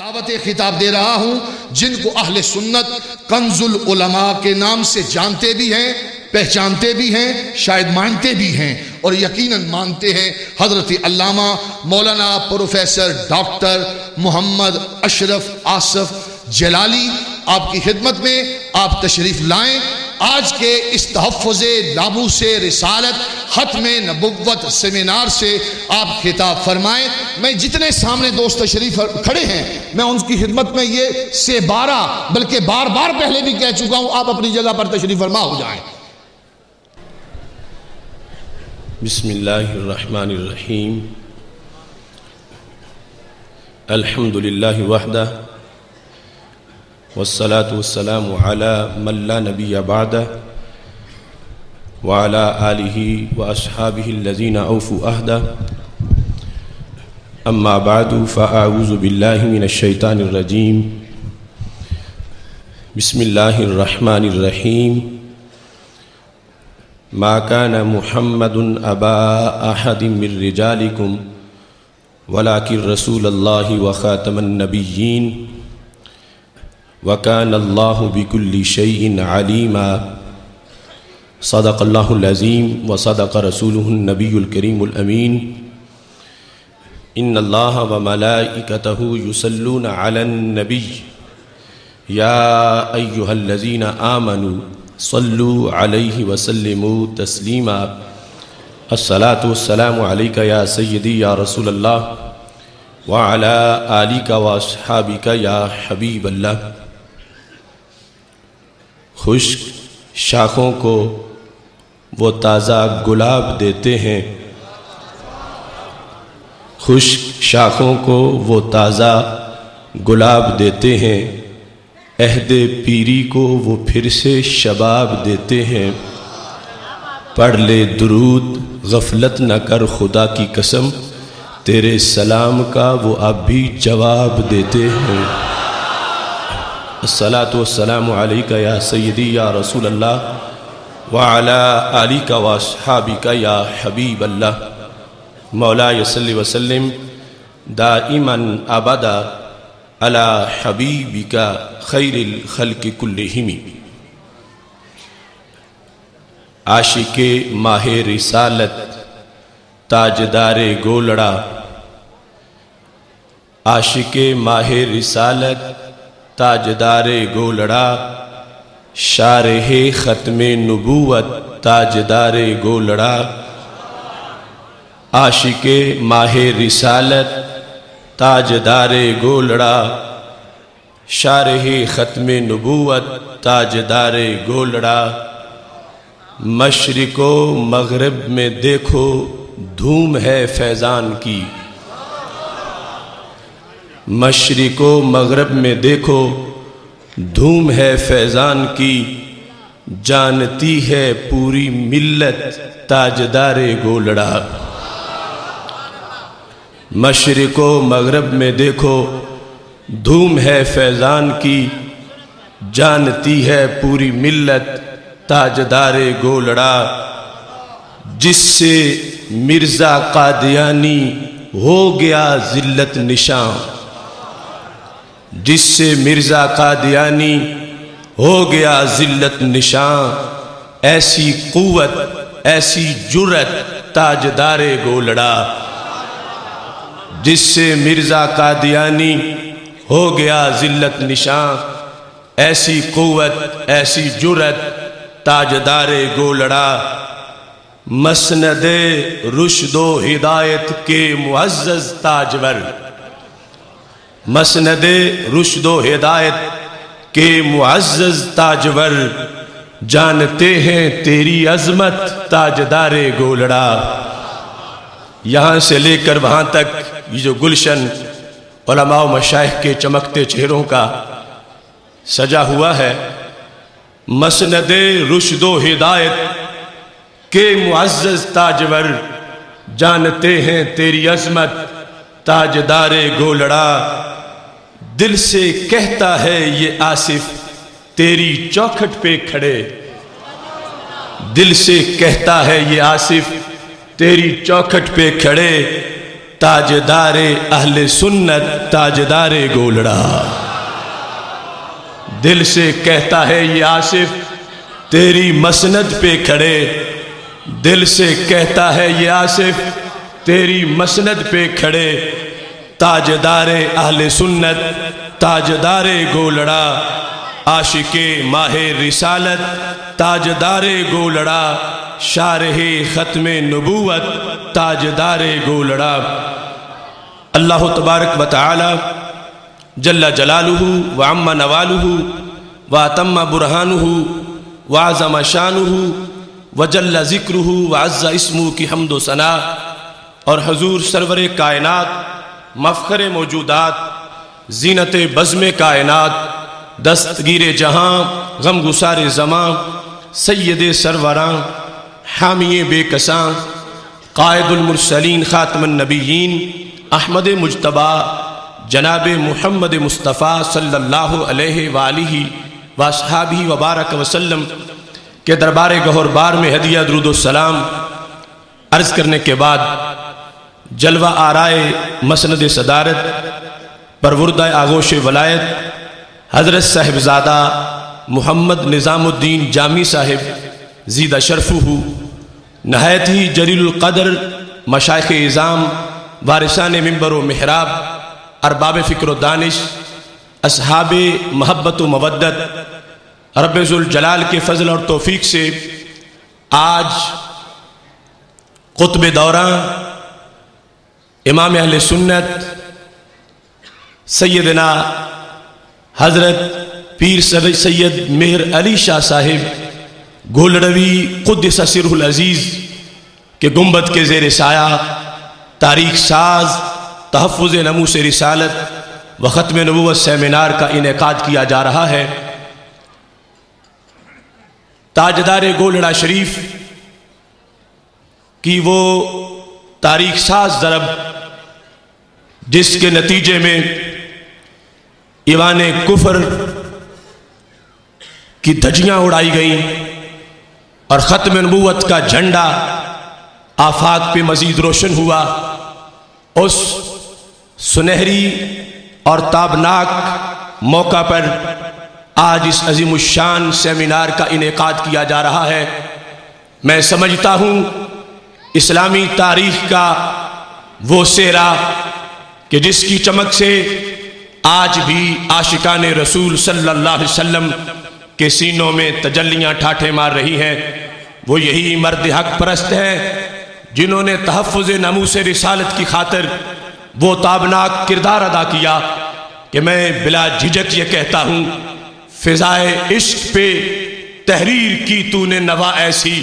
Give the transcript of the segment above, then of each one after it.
دعوت خطاب دے رہا ہوں جن کو اہل سنت کنز العلماء کے نام سے جانتے بھی ہیں، پہچانتے بھی ہیں، شاید مانتے بھی ہیں، اور یقیناً مانتے ہیں حضرت علامہ مولانا پروفیسر ڈاکٹر محمد اشرف آصف جلالی آپ کی خدمت میں آپ تشریف لائیں۔ آج کے اس تحفظ ناموس رسالت ختم نبوت سیمینار سے آپ خطاب فرمائیں۔ میں جتنے سامنے دوست تشریف کھڑے ہیں میں ان کی خدمت میں یہ سے 12 بلکہ بار بار پہلے بھی کہہ چکا ہوں، آپ اپنی جگہ پر تشریف فرما ہو جائیں۔ بسم اللہ الرحمن الرحیم، الحمد للہ وحدہ والصلاة والسلام على من لا نبی بعدہ وعلى آلہ وأصحابہ الذین اوفوا عہدہ، اما بعد فاعوذ باللہ من الشیطان الرجیم، بسم اللہ الرحمن الرحیم، ما كان محمد ابا احد من رجالکم ولكن رسول اللہ وخاتم النبیین وكان الله بكل شيء عليما، صدق الله العظيم وصدق رسوله النبي الكريم الأمين، إن الله وملائكته يصلون على النبي يا أيها الذين آمنوا صلوا عليه وسلموا تسليما، الصلاة والسلام عليك يا سيدي يا رسول الله وعلى آلك وأصحابك يا حبيب الله۔ خشک شاخوں کو وہ تازہ گلاب دیتے ہیں، خشک شاخوں کو وہ تازہ گلاب دیتے ہیں، عہد پیری کو وہ پھر سے شباب دیتے ہیں، پڑھ لے درود غفلت نہ کر خدا کی قسم، تیرے سلام کا وہ اب بھی جواب دیتے ہیں، الصلاة والسلام علیکہ یا سیدی یا رسول اللہ وعلا آلک واصحابک یا حبیب اللہ، مولا صلی وسلم دائما ابدا علی حبیبک خیر الخلق کلہم۔ عاشق ماہ رسالت تاجدار گولڑا، عاشق ماہ رسالت تاجدار گولڑا، شارح ختم نبوت تاجدار گولڑا، عاشق ماہ رسالت تاجدار گولڑا، شارح ختم نبوت تاجدار گولڑا، مشرق و مغرب میں دیکھو دھوم ہے فیضان کی، مشرق و مغرب میں دیکھو دھوم ہے فیضان کی، جانتی ہے پوری ملت تاجدار گولڑا، مشرق و مغرب میں دیکھو دھوم ہے فیضان کی، جانتی ہے پوری ملت تاجدار گولڑا، جس سے مرزا قادیانی ہو گیا ذلت نشاں، جس سے مرزا قادیانی ہو گیا ذلت نشاں، ایسی قوت ایسی جرت تاجدار گولڑا، جس سے مرزا قادیانی ہو گیا ذلت نشاں، ایسی قوت ایسی جرت تاجدار گولڑا، مسند رشد و ہدایت کے معزز تاجور، مسند رشد و ہدایت کے معزز تاجور، جانتے ہیں تیری عظمت تاجدار گولڑا۔ یہاں سے لے کر وہاں تک یہ جو گلشن علماء و مشائخ کے چمکتے چہروں کا سجا ہوا ہے، مسند رشد و ہدایت کے معزز تاجور، جانتے ہیں تیری عظمت تاجدار گولڑا، دل سے کہتا ہے یہ آصف تیری چوکھٹ پہ کھڑے، دل سے کہتا ہے یہ آصف تیری چوکھٹ پہ کھڑے، تاجدار اہل سنت تاجدار گولڑا۔ دل سے کہتا ہے یہ آصف تیری مسند پہ کھڑے، دل سے کہتا ہے یہ آصف تیری مسند پہ کھڑے، تاجدار اہل سنت تاجدار گولڑا، عاشق ماہ رسالت تاجدار گولڑا، شارح ختم نبوت تاجدار گولڑا۔ اللہ تبارک و تعالی جل جلالہ وعم نوالہ واتم برہانہ وعظم شانہ وجل ذکرہ وعز اسمہ کی حمد و ثنا اور حضور سرور کائنات مفخر موجودات زینت بزم کائنات دستگیر جہاں غم گسار زماں سید سروراں حامی بے کساں قائد المرسلین خاتم النبیین احمد مجتبی جناب محمد مصطفیٰ صلی اللہ علیہ وآلہ واصحابہ وبارک وسلم کے دربار گہر بار میں ہدیہ درود و سلام عرض کرنے کے بعد جلوہ آرائے مسند صدارت پروردہ آغوش ولایت حضرت صاحبزادہ محمد نظام الدین جامی صاحب زیدہ شرفہ نہایت ہی جلیل القدر مشائخ اعظام وارثان منبر و محراب ارباب فکر و دانش اصحاب محبت و مودت رب ذوالجلال کے فضل اور توفیق سے آج قطب دوراں امام اہل سنت سیدنا حضرت پیر سید مہر علی شاہ صاحب گولڑوی قدس سرہ العزیز کے گنبد کے زیر سایہ تاریخ ساز تحفظ ناموس رسالت و ختم نبوت سیمینار کا انعقاد کیا جا رہا ہے۔ تاجدار گولڑا شریف کی وہ تاریخ ساز ضرب جس کے نتیجے میں ایوان کفر کی دھجیاں اڑائی گئیں اور ختم نبوت کا جھنڈا آفاق پہ مزید روشن ہوا، اس سنہری اور تابناک موقع پر آج اس عظیم الشان سیمینار کا انعقاد کیا جا رہا ہے۔ میں سمجھتا ہوں اسلامی تاریخ کا وہ سہرا کہ جس کی چمک سے آج بھی عاشقان رسول صلی اللہ علیہ وسلم کے سینوں میں تجلیاں ٹھاٹھے مار رہی ہیں، وہ یہی مرد حق پرست ہیں جنہوں نے تحفظ ناموس رسالت کی خاطر وہ تابناک کردار ادا کیا کہ میں بلا جھجک یہ کہتا ہوں فضائے عشق پہ تحریر کی تو نے نوا ایسی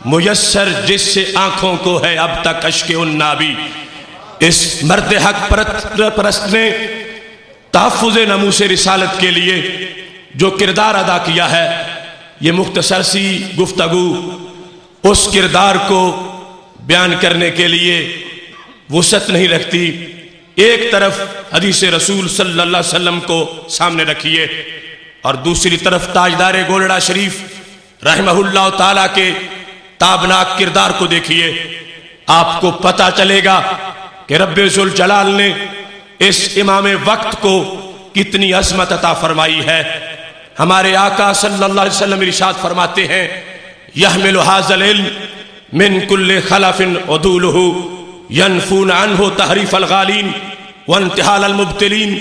میسر جس سے آنکھوں کو ہے اب تک اشک النابی۔ اس مرد حق پرست نے تحفظ ناموس رسالت کے لیے جو کردار ادا کیا ہے، یہ مختصر سی گفتگو اس کردار کو بیان کرنے کے لیے وسعت نہیں رکھتی۔ ایک طرف حدیث رسول صلی اللہ علیہ وسلم کو سامنے رکھیے اور دوسری طرف تاجدار گولڑا شریف رحمہ اللہ تعالیٰ کے تابناک کردار کو دیکھیے، آپ کو پتہ چلے گا کہ رب ذوالجلال نے اس امام وقت کو کتنی عظمت عطا فرمائی ہے۔ ہمارے آقا صلی اللہ علیہ وسلم ارشاد فرماتے ہیں یحمل ھذا العلم من کل خلف عدولہ ینفون عنہ تحریف الغالین وانتحال المبتلین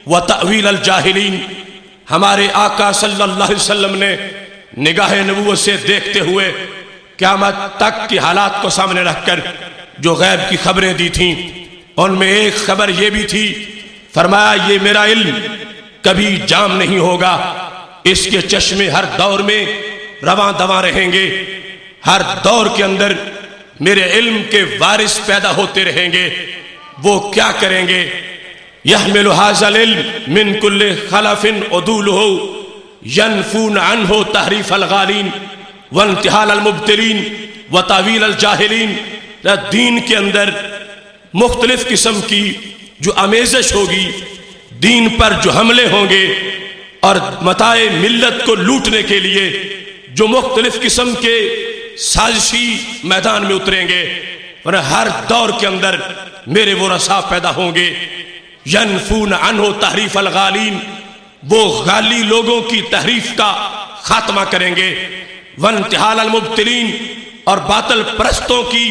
وتأویل الجاہلین۔ ہمارے آقا صلی اللہ علیہ وسلم نے نگاہ نبوت سے دیکھتے ہوئے قیامت تک کی حالات کو سامنے رکھ کر جو غیب کی خبریں دی تھیں ان میں ایک خبر یہ بھی تھی، فرمایا یہ میرا علم کبھی جام نہیں ہوگا، اس کے چشمے ہر دور میں رواں دواں رہیں گے، ہر دور کے اندر میرے علم کے وارث پیدا ہوتے رہیں گے۔ وہ کیا کریں گے؟ یحمل ھذا العلم من کل خلف عدولہ ینفون عنہ تحریف الغالین وانتحال المبتلین وتأویل الجاہلین۔ دین کے اندر مختلف قسم کی جو آمیزش ہوگی، دین پر جو حملے ہوں گے اور متاع ملت کو لوٹنے کے لیے جو مختلف قسم کے سازشی میدان میں اتریں گے، اور ہر دور کے اندر میرے وہ رسا پیدا ہوں گے ینفون عنہ تحریف الغالین، وہ غالی لوگوں کی تحریف کا خاتمہ کریں گے، وانتحال المبتلین، اور باطل پرستوں کی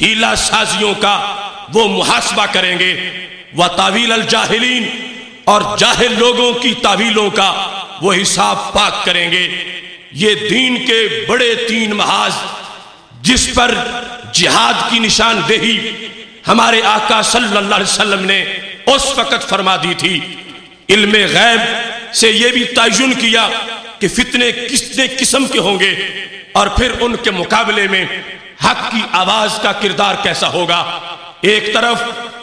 ہیلا سازیوں کا وہ محاسبہ کریں گے، وتاویل الجاہلین، اور جاہل لوگوں کی تعویلوں کا وہ حساب پاک کریں گے۔ یہ دین کے بڑے 3 محاذ جس پر جہاد کی نشاندہی ہمارے آقا صلی اللہ علیہ وسلم نے اس وقت فرما دی تھی۔ علم غیب سے یہ بھی تعین کیا کہ فتنے کتنے قسم کے ہوں گے، اور پھر ان کے مقابلے میں حق کی آواز کا کردار کیسا ہوگا۔ ایک طرف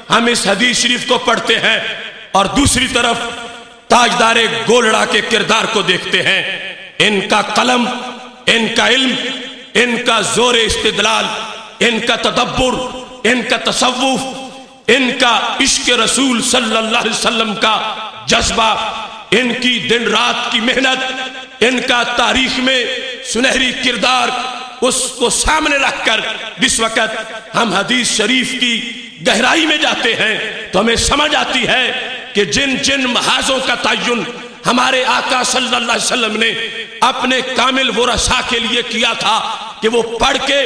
ہم اس حدیث شریف کو پڑھتے ہیں اور دوسری طرف تاجدار گولڑا کے کردار کو دیکھتے ہیں۔ ان کا قلم، ان کا علم، ان کا زور استدلال، ان کا تدبر، ان کا تصوف، ان کا عشق رسول صلی اللہ علیہ وسلم کا جذبہ، ان کی دن رات کی محنت، ان کا تاریخ میں سنہری کردار، اس کو سامنے رکھ کر جس وقت ہم حدیث شریف کی گہرائی میں جاتے ہیں تو ہمیں سمجھ آتی ہے کہ جن جن محاذوں کا تعین ہمارے آقا صلی اللہ علیہ وسلم نے اپنے کامل ورثاء کے لیے کیا تھا کہ وہ پڑھ کے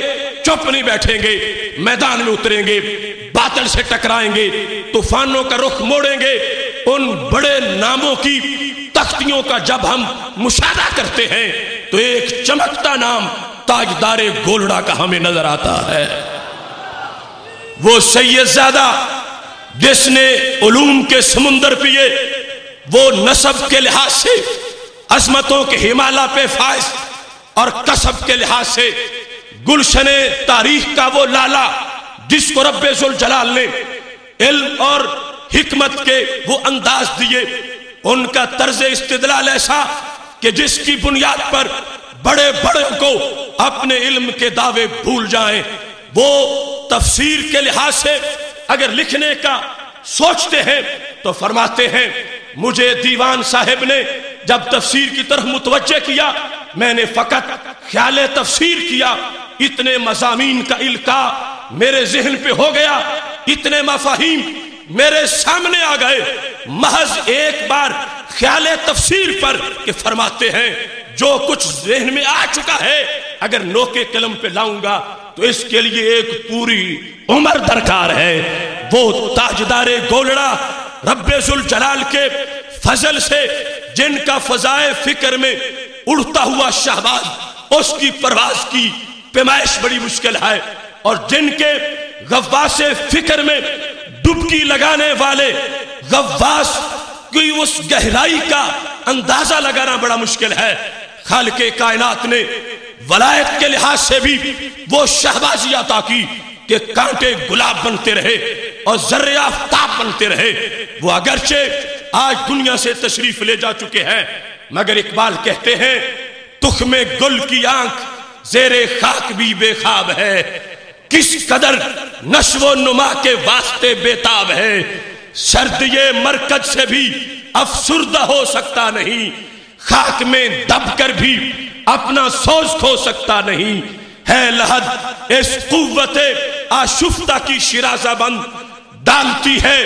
چپ نہیں بیٹھیں گے، میدان میں اتریں گے، باطل سے ٹکرائیں گے، طوفانوں کا رخ موڑیں گے، ان بڑے ناموں کی تختیوں کا جب ہم مشاہدہ کرتے ہیں تو ایک چمکتا نام تاجدار گولڑا کا ہمیں نظر آتا ہے۔ وہ سید زادہ جس نے علوم کے سمندر پیے، وہ نسب کے لحاظ سے عظمتوں کے ہمالیہ پہ فائز، اور کسب کے لحاظ سے گلشن تاریخ کا وہ لالا جس کو رب ذوالجلال نے علم اور حکمت کے وہ انداز دیے، ان کا طرز استدلال ایسا کہ جس کی بنیاد پر بڑے بڑے کو اپنے علم کے دعوے بھول جائیں۔ وہ تفسیر کے لحاظ سے اگر لکھنے کا سوچتے ہیں تو فرماتے ہیں مجھے دیوان صاحب نے جب تفسیر کی طرف متوجہ کیا، میں نے فقط خیال تفسیر کیا، اتنے مضامین کا القاء میرے ذہن پہ ہو گیا، اتنے مفاہیم میرے سامنے آ گئے محض ایک بار خیال تفسیر پر، کہ فرماتے ہیں جو کچھ ذہن میں آ چکا ہے اگر نوکے قلم پہ لاؤں گا تو اس کے لیے ایک پوری عمر درکار ہے۔ وہ تاجدار گولڑا رب ذوالجلال کے فضل سے جن کا فضائے فکر میں اڑتا ہوا شہباز، اس کی پرواز کی پیمائش بڑی مشکل ہے، اور جن کے غواص فکر میں ڈبکی لگانے والے غواص کی اس گہرائی کا اندازہ لگانا بڑا مشکل ہے۔ خالق کائنات نے ولایت کے لحاظ سے بھی وہ شہبازی عطا کی کہ کانٹے گلاب بنتے رہے اور ذرے آفتاب بنتے رہے۔ وہ اگرچہ آج دنیا سے تشریف لے جا چکے ہیں، مگر اقبال کہتے ہیں تخم گل کی آنکھ زیر خاک بھی بے خواب ہے، کس قدر نشو و نما کے واسطے بےتاب ہے، سرد یہ مرکز سے بھی افسردہ ہو سکتا نہیں، خاک میں دب کر بھی اپنا سوز کھو سکتا نہیں، ہے لحد اس قوت آشفتہ کی شرازہ بند، ڈالتی ہے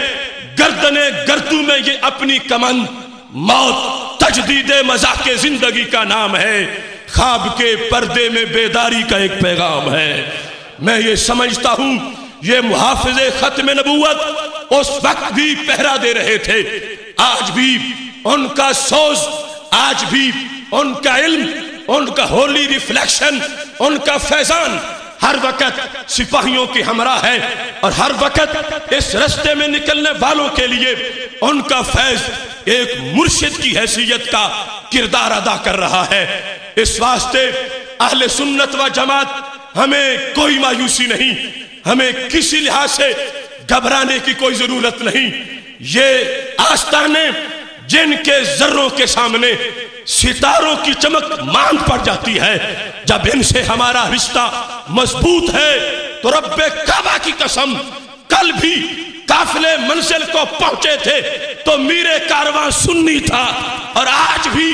گردنے گردوں میں یہ اپنی کمند، موت تجدید مذاق زندگی کا نام ہے، خواب کے پردے میں بیداری کا ایک پیغام ہے۔ میں یہ سمجھتا ہوں یہ محافظ ختم نبوت اس وقت بھی پہرا دے رہے تھے، آج بھی ان کا سوز، آج بھی ان کا علم، ان کا ہولی ریفلیکشن، ان کا فیضان ہر وقت سپاہیوں کے ہمراہ ہے، اور ہر وقت اس رستے میں نکلنے والوں کے لیے ان کا فیض ایک مرشد کی حیثیت کا کردار ادا کر رہا ہے۔ اس واسطے اہل سنت و جماعت ہمیں کوئی مایوسی نہیں، ہمیں کسی لحاظ سے گھبرانے کی کوئی ضرورت نہیں۔ یہ آستانے جن کے ذروں کے سامنے ستاروں کی چمک ماند پڑ جاتی ہے، جب ان سے ہمارا رشتہ مضبوط ہے تو رب کعبہ کی قسم کل بھی قافلے منزل کو پہنچے تھے تو میرے کارواں سنی تھا، اور آج بھی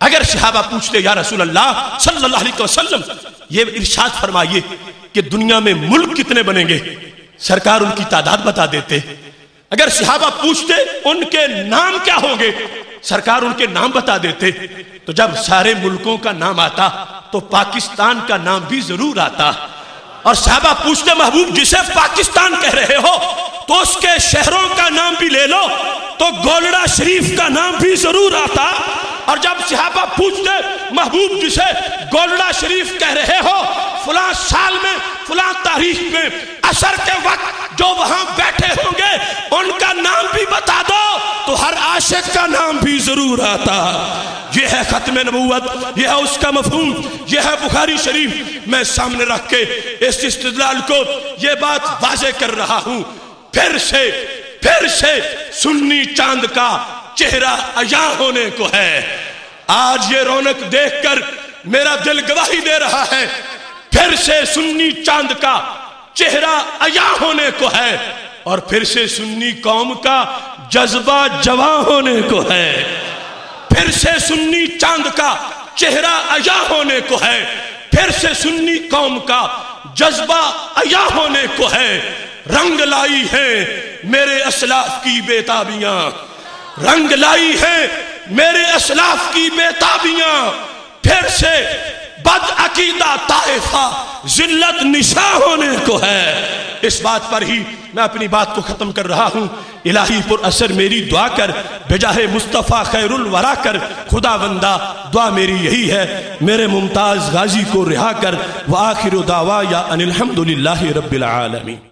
اگر صحابہ پوچھتے یا رسول اللہ صلی اللہ علیہ وسلم یہ ارشاد فرمائیے کہ دنیا میں ملک کتنے بنیں گے، سرکار ان کی تعداد بتا دیتے۔ اگر صحابہ پوچھتے ان کے نام کیا ہوں گے، سرکار ان کے نام بتا دیتے۔ تو جب سارے ملکوں کا نام آتا تو پاکستان کا نام بھی ضرور آتا، اور صحابہ پوچھتے محبوب جسے پاکستان کہہ رہے ہو تو اس کے شہروں کا نام بھی لے لو، تو گولڑا شریف کا نام بھی ضرور آتا۔ اور جب صحابہ پوچھتے محبوب جسے گولڑا شریف کہہ رہے ہو فلاں سال میں فلاں تاریخ میں عصر کے وقت جو وہاں بیٹھے ہوں گے ان کا نام بھی بتا دو، تو ہر عاشق کا نام بھی ضرور آتا۔ یہ ہے ختم نبوت، یہ ہے اس کا مفہوم، یہ ہے بخاری شریف۔ میں سامنے رکھ کے اس استدلال کو یہ بات واضح کر رہا ہوں، پھر سے سنی چاند کا چہرہ عیاں ہونے کو ہے۔ آج یہ رونق دیکھ کر میرا دل گواہی دے رہا ہے، پھر سے سنی چاند کا چہرہ عیاں ہونے کو ہے، اور پھر سے سنی قوم کا جذبہ جواں ہونے کو ہے۔ پھر سے سنی چاند کا چہرہ عیاں ہونے کو ہے، پھر سے سنی قوم کا جذبہ عیاں ہونے کو ہے۔ رنگ لائی ہیں میرے اسلاف کی بیتابیاں، رنگ لائی ہیں میرے اسلاف کی بیتابیاں، پھر سے بد عقیدہ طائفہ ذلت نشاں ہونے کو ہے۔ اس بات پر ہی میں اپنی بات کو ختم کر رہا ہوں۔ الہی پر اثر میری دعا کر، بجاہ مصطفیٰ خیر الورا کر، خدا بندہ دعا میری یہی ہے، میرے ممتاز غازی کو رہا کر۔ وآخر دعوایا ان الحمدللہ رب العالمین۔